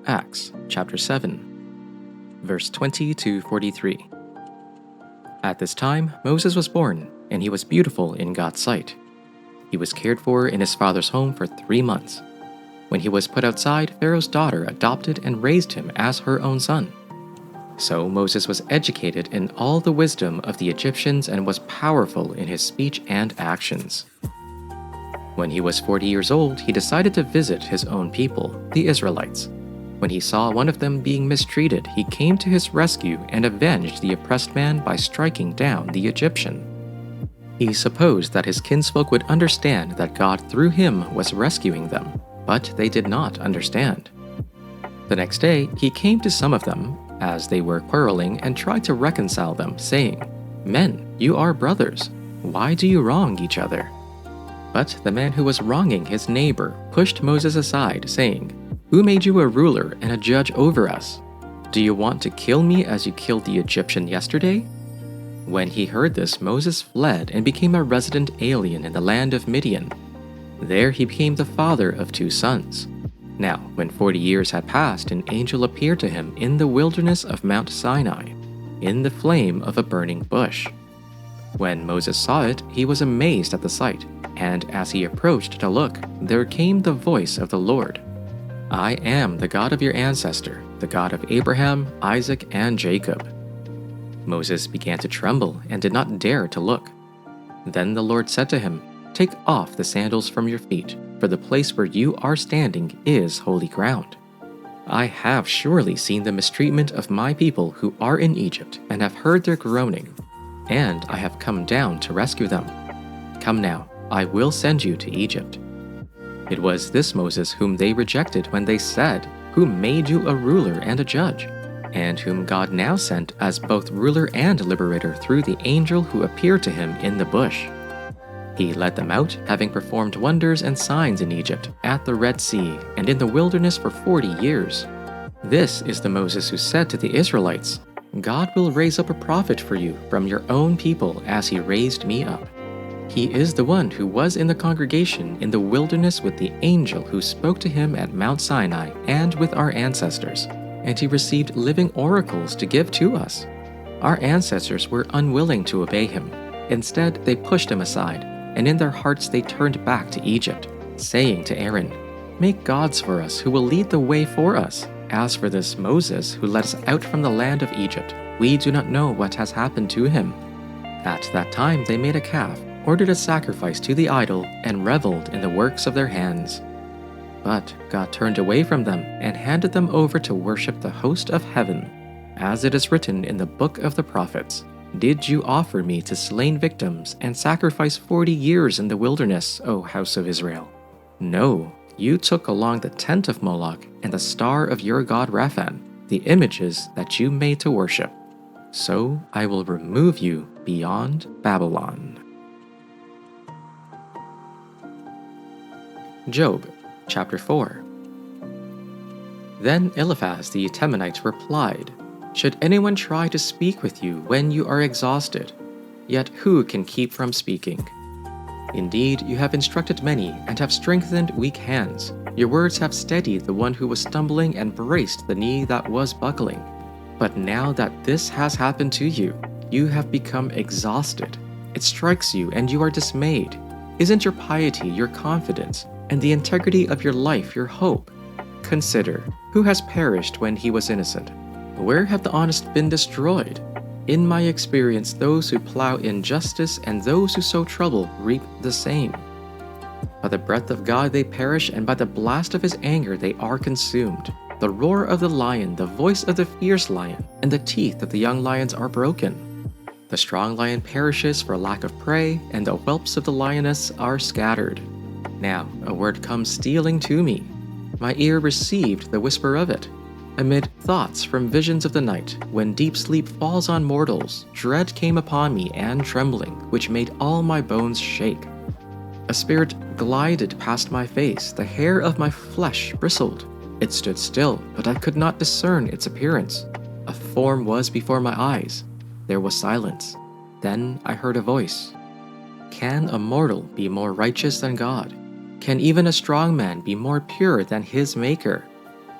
Acts chapter 7, verse 20 to 43. At this time, Moses was born, and he was beautiful in God's sight. He was cared for in his father's home for 3 months. When he was put outside, Pharaoh's daughter adopted and raised him as her own son. So Moses was educated in all the wisdom of the Egyptians and was powerful in his speech and actions. When he was 40 years old, he decided to visit his own people, the Israelites. When he saw one of them being mistreated, he came to his rescue and avenged the oppressed man by striking down the Egyptian. He supposed that his kinsfolk would understand that God through him was rescuing them, but they did not understand. The next day, he came to some of them, as they were quarreling, and tried to reconcile them, saying, "Men, you are brothers. Why do you wrong each other?" But the man who was wronging his neighbor pushed Moses aside, saying, "Who made you a ruler and a judge over us? Do you want to kill me as you killed the Egyptian yesterday?" When he heard this, Moses fled and became a resident alien in the land of Midian. There he became the father of 2 sons. Now, when 40 years had passed, an angel appeared to him in the wilderness of Mount Sinai, in the flame of a burning bush. When Moses saw it, he was amazed at the sight, and as he approached to look, there came the voice of the Lord. "I am the God of your ancestor, the God of Abraham, Isaac, and Jacob." Moses began to tremble and did not dare to look. Then the Lord said to him, "Take off the sandals from your feet, for the place where you are standing is holy ground. I have surely seen the mistreatment of my people who are in Egypt and have heard their groaning, and I have come down to rescue them. Come now, I will send you to Egypt." It was this Moses whom they rejected when they said, "Who made you a ruler and a judge?" and whom God now sent as both ruler and liberator through the angel who appeared to him in the bush. He led them out, having performed wonders and signs in Egypt, at the Red Sea, and in the wilderness for 40 years. This is the Moses who said to the Israelites, "God will raise up a prophet for you from your own people as he raised me up." He is the one who was in the congregation in the wilderness with the angel who spoke to him at Mount Sinai and with our ancestors, and he received living oracles to give to us. Our ancestors were unwilling to obey him. Instead, they pushed him aside, and in their hearts they turned back to Egypt, saying to Aaron, "Make gods for us who will lead the way for us. As for this Moses who led us out from the land of Egypt, we do not know what has happened to him." At that time they made a calf, ordered a sacrifice to the idol, and reveled in the works of their hands. But God turned away from them and handed them over to worship the host of heaven. As it is written in the book of the prophets, "Did you offer me to slain victims and sacrifice 40 years in the wilderness, O house of Israel? No, you took along the tent of Moloch and the star of your god Raphan, the images that you made to worship. So I will remove you beyond Babylon." Job chapter 4. Then Eliphaz the Temanite replied, "Should anyone try to speak with you when you are exhausted? Yet who can keep from speaking? Indeed, you have instructed many and have strengthened weak hands. Your words have steadied the one who was stumbling and braced the knee that was buckling. But now that this has happened to you, you have become exhausted. It strikes you and you are dismayed. Isn't your piety your confidence, and the integrity of your life your hope? Consider, who has perished when he was innocent? Where have the honest been destroyed? In my experience, those who plow injustice and those who sow trouble reap the same. By the breath of God they perish, and by the blast of his anger they are consumed. The roar of the lion, the voice of the fierce lion, and the teeth of the young lions are broken. The strong lion perishes for lack of prey, and the whelps of the lioness are scattered. Now a word comes stealing to me. My ear received the whisper of it. Amid thoughts from visions of the night, when deep sleep falls on mortals, dread came upon me and trembling, which made all my bones shake. A spirit glided past my face, the hair of my flesh bristled. It stood still, but I could not discern its appearance. A form was before my eyes. There was silence. Then I heard a voice. Can a mortal be more righteous than God? Can even a strong man be more pure than his Maker?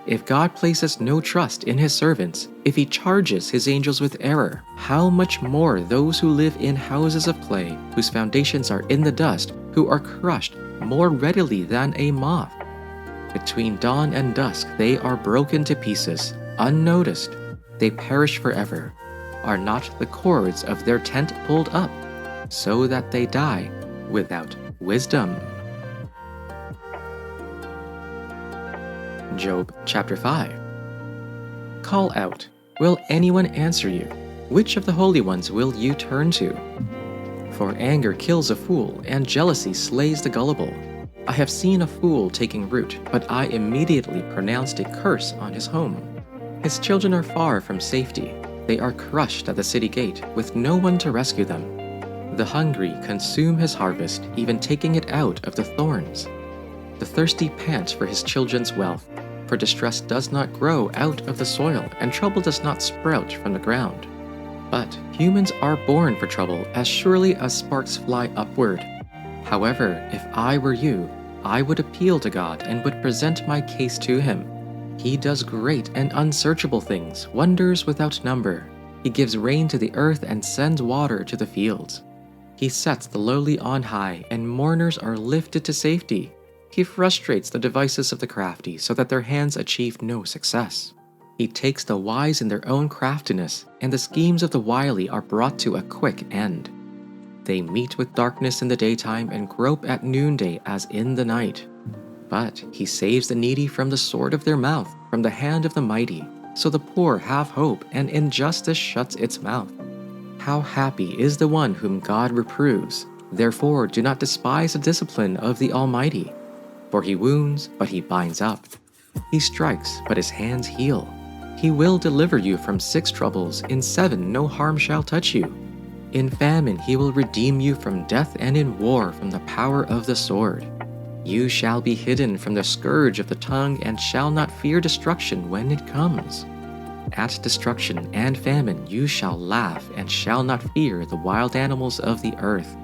If God places no trust in his servants, if he charges his angels with error, how much more those who live in houses of clay, whose foundations are in the dust, who are crushed more readily than a moth? Between dawn and dusk they are broken to pieces, unnoticed. They perish forever. Are not the cords of their tent pulled up, so that they die without wisdom? Job chapter 5. Call out. Will anyone answer you? Which of the holy ones will you turn to? For anger kills a fool, and jealousy slays the gullible. I have seen a fool taking root, but I immediately pronounced a curse on his home. His children are far from safety. They are crushed at the city gate, with no one to rescue them. The hungry consume his harvest, even taking it out of the thorns. The thirsty pant for his children's wealth, for distress does not grow out of the soil, and trouble does not sprout from the ground. But humans are born for trouble as surely as sparks fly upward. However, if I were you, I would appeal to God and would present my case to him. He does great and unsearchable things, wonders without number. He gives rain to the earth and sends water to the fields. He sets the lowly on high, and mourners are lifted to safety. He frustrates the devices of the crafty so that their hands achieve no success. He takes the wise in their own craftiness, and the schemes of the wily are brought to a quick end. They meet with darkness in the daytime and grope at noonday as in the night. But he saves the needy from the sword of their mouth, from the hand of the mighty. So the poor have hope, and injustice shuts its mouth. How happy is the one whom God reproves. Therefore do not despise the discipline of the Almighty. For he wounds, but he binds up. He strikes, but his hands heal. He will deliver you from 6 troubles. In 7 no harm shall touch you. In famine he will redeem you from death, and in war from the power of the sword. You shall be hidden from the scourge of the tongue, and shall not fear destruction when it comes. At destruction and famine you shall laugh, and shall not fear the wild animals of the earth.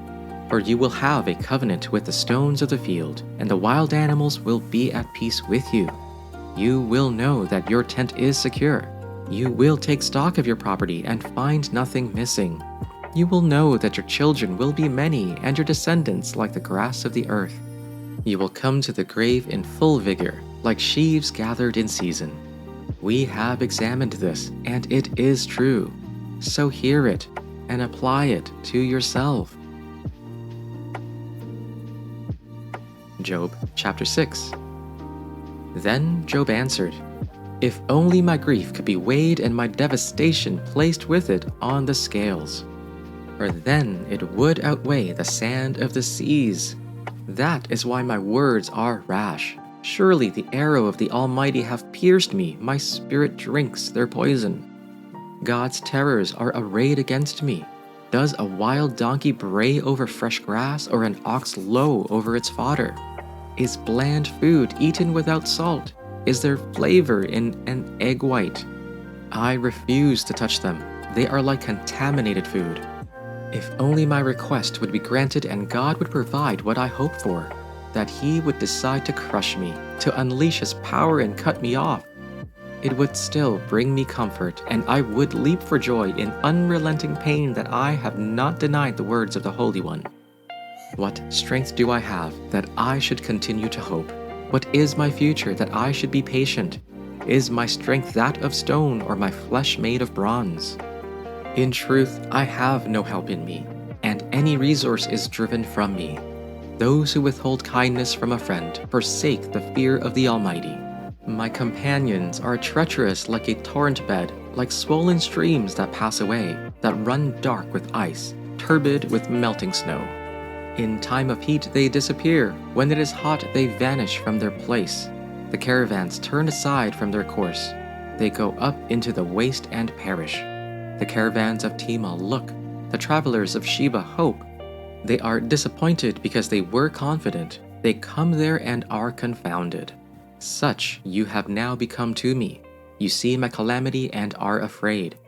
For you will have a covenant with the stones of the field, and the wild animals will be at peace with you. You will know that your tent is secure. You will take stock of your property and find nothing missing. You will know that your children will be many, and your descendants like the grass of the earth. You will come to the grave in full vigor, like sheaves gathered in season. We have examined this, and it is true. So hear it, and apply it to yourself. Job chapter 6. Then Job answered, If only my grief could be weighed and my devastation placed with it on the scales. For then it would outweigh the sand of the seas. That is why my words are rash. Surely the arrow of the Almighty hath pierced me, my spirit drinks their poison. God's terrors are arrayed against me. Does a wild donkey bray over fresh grass, or an ox low over its fodder? Is bland food eaten without salt? Is there flavor in an egg white? I refuse to touch them. They are like contaminated food. If only my request would be granted and God would provide what I hope for, that he would decide to crush me, to unleash his power and cut me off. It would still bring me comfort, and I would leap for joy in unrelenting pain that I have not denied the words of the Holy One. What strength do I have that I should continue to hope? What is my future that I should be patient? Is my strength that of stone, or my flesh made of bronze? In truth, I have no help in me, and any resource is driven from me. Those who withhold kindness from a friend forsake the fear of the Almighty. My companions are treacherous like a torrent bed, like swollen streams that pass away, that run dark with ice, turbid with melting snow. In time of heat they disappear. When it is hot they vanish from their place. The caravans turn aside from their course. They go up into the waste and perish. The caravans of Tema look. The travelers of Sheba hope. They are disappointed because they were confident. They come there and are confounded. Such you have now become to me. You see my calamity and are afraid.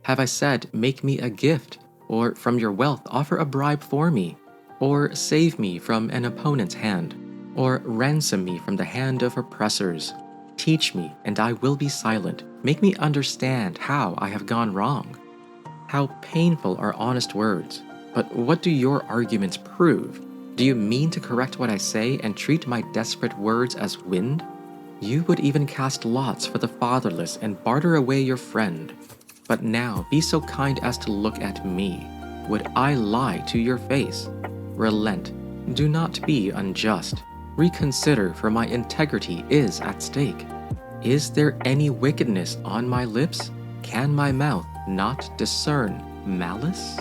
Have I said, make me a gift, or from your wealth offer a bribe for me, or save me from an opponent's hand, or ransom me from the hand of oppressors? Teach me, and I will be silent. Make me understand how I have gone wrong. How painful are honest words. But what do your arguments prove? Do you mean to correct what I say and treat my desperate words as wind? You would even cast lots for the fatherless and barter away your friend. But now be so kind as to look at me. Would I lie to your face? Relent. Do not be unjust. Reconsider, for my integrity is at stake. Is there any wickedness on my lips? Can my mouth not discern malice?